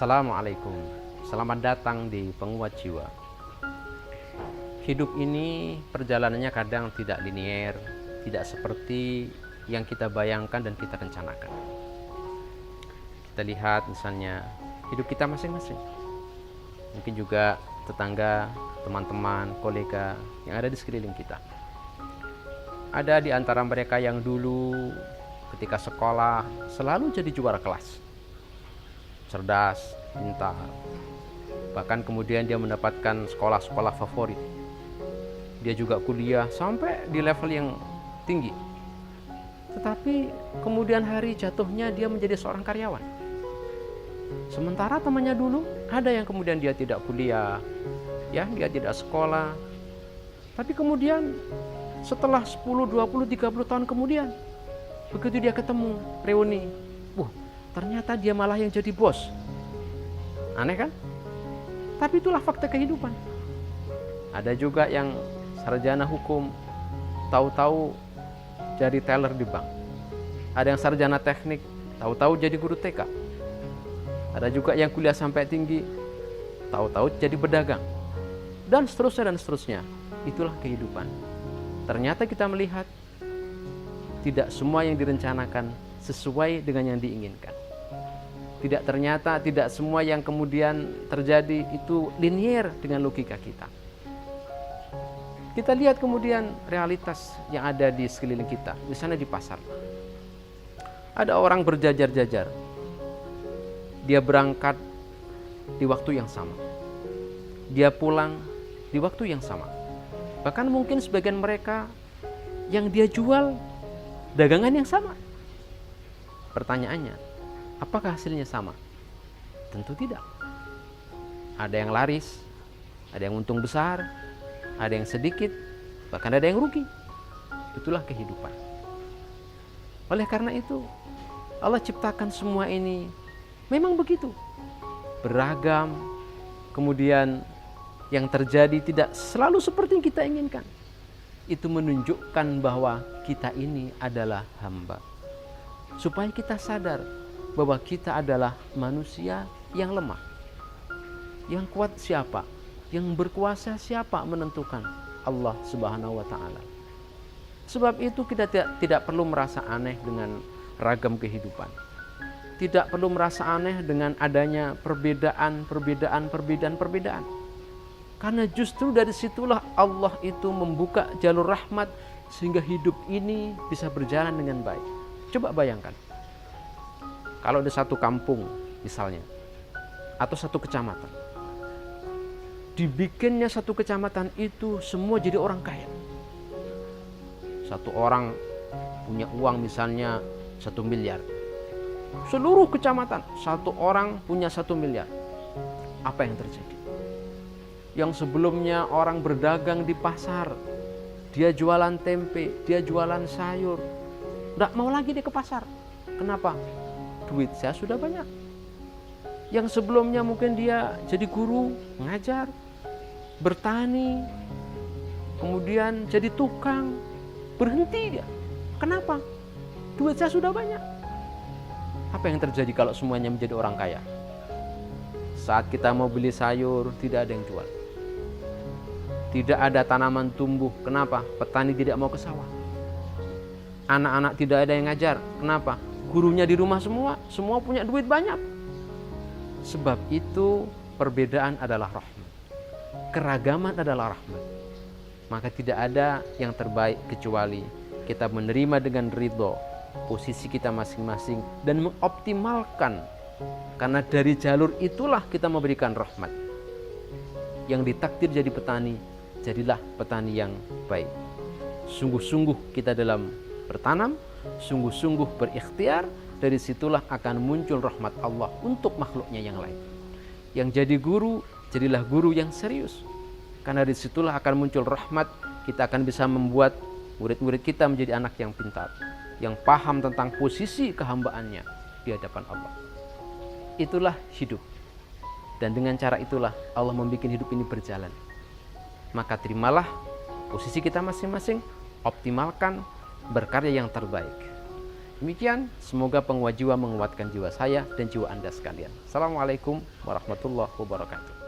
Assalamualaikum. Selamat datang di Penguat Jiwa. Hidup ini perjalanannya kadang tidak linier, tidak seperti yang kita bayangkan dan kita rencanakan. Kita lihat misalnya hidup kita masing-masing. Mungkin juga tetangga, teman-teman, kolega yang ada di sekeliling kita. Ada di antara mereka yang dulu ketika sekolah selalu jadi juara kelas. Cerdas, pintar. Bahkan kemudian dia mendapatkan sekolah-sekolah favorit. Dia juga kuliah sampai di level yang tinggi. Tetapi kemudian hari jatuhnya dia menjadi seorang karyawan. Sementara temannya dulu ada yang kemudian dia tidak kuliah, ya, dia tidak sekolah. Tapi kemudian setelah 10, 20, 30 tahun kemudian, begitu dia ketemu reuni, ternyata dia malah yang jadi bos. Aneh kan? Tapi itulah fakta kehidupan. Ada juga yang sarjana hukum, tahu-tahu jadi teller di bank. Ada yang sarjana teknik, tahu-tahu jadi guru TK. Ada juga yang kuliah sampai tinggi, tahu-tahu jadi pedagang. Dan seterusnya dan seterusnya. Itulah kehidupan. Ternyata kita melihat tidak semua yang direncanakan sesuai dengan yang diinginkan. Ternyata tidak semua yang kemudian terjadi itu linier dengan logika kita. Kita lihat kemudian realitas yang ada di sekeliling kita, misalnya di pasar. Ada orang berjajar-jajar. Dia berangkat di waktu yang sama. Dia pulang di waktu yang sama. Bahkan mungkin sebagian mereka yang dia jual dagangan yang sama. Pertanyaannya, apakah hasilnya sama? Tentu tidak. Ada yang laris, ada yang untung besar, ada yang sedikit, bahkan ada yang rugi. Itulah kehidupan. Oleh karena itu, Allah ciptakan semua ini memang begitu. Beragam, kemudian yang terjadi tidak selalu seperti yang kita inginkan. Itu menunjukkan bahwa kita ini adalah hamba. Supaya kita sadar bahwa kita adalah manusia yang lemah. Yang kuat siapa? Yang berkuasa siapa menentukan? Allah Subhanahu wa taala. Sebab itu kita tidak perlu merasa aneh dengan ragam kehidupan. Tidak perlu merasa aneh dengan adanya perbedaan. Karena justru dari situlah Allah itu membuka jalur rahmat sehingga hidup ini bisa berjalan dengan baik. Coba bayangkan, kalau di satu kampung misalnya, atau satu kecamatan, dibikinnya satu kecamatan itu semua jadi orang kaya. Satu orang punya uang misalnya 1 miliar. Seluruh kecamatan, satu orang punya 1 miliar. Apa yang terjadi? Yang sebelumnya orang berdagang di pasar, dia jualan tempe, dia jualan sayur, nggak mau lagi dia ke pasar. Kenapa? Duit saya sudah banyak. Yang sebelumnya mungkin dia jadi guru, ngajar, bertani, kemudian jadi tukang, berhenti dia. Kenapa? Duit saya sudah banyak. Apa yang terjadi kalau semuanya menjadi orang kaya? Saat kita mau beli sayur, tidak ada yang jual. Tidak ada tanaman tumbuh. Kenapa? Petani tidak mau ke sawah. Anak-anak tidak ada yang ngajar. Kenapa? Gurunya di rumah semua punya duit banyak. Sebab itu perbedaan adalah rahmat. Keragaman adalah rahmat. Maka tidak ada yang terbaik kecuali kita menerima dengan ridho posisi kita masing-masing dan mengoptimalkan. Karena dari jalur itulah kita memberikan rahmat. Yang ditakdir jadi petani, jadilah petani yang baik. Sungguh-sungguh kita dalam bertanam, sungguh-sungguh berikhtiar, dari situlah akan muncul rahmat Allah untuk makhluknya yang lain. Yang jadi guru, jadilah guru yang serius. Karena dari situlah akan muncul rahmat, kita akan bisa membuat murid-murid kita menjadi anak yang pintar, yang paham tentang posisi kehambaannya di hadapan Allah. Itulah hidup. Dan dengan cara itulah Allah membuat hidup ini berjalan. Maka terimalah posisi kita masing-masing, optimalkan, berkarya yang terbaik. Demikian, semoga penguat jiwa menguatkan jiwa saya dan jiwa Anda sekalian. Assalamualaikum warahmatullahi wabarakatuh.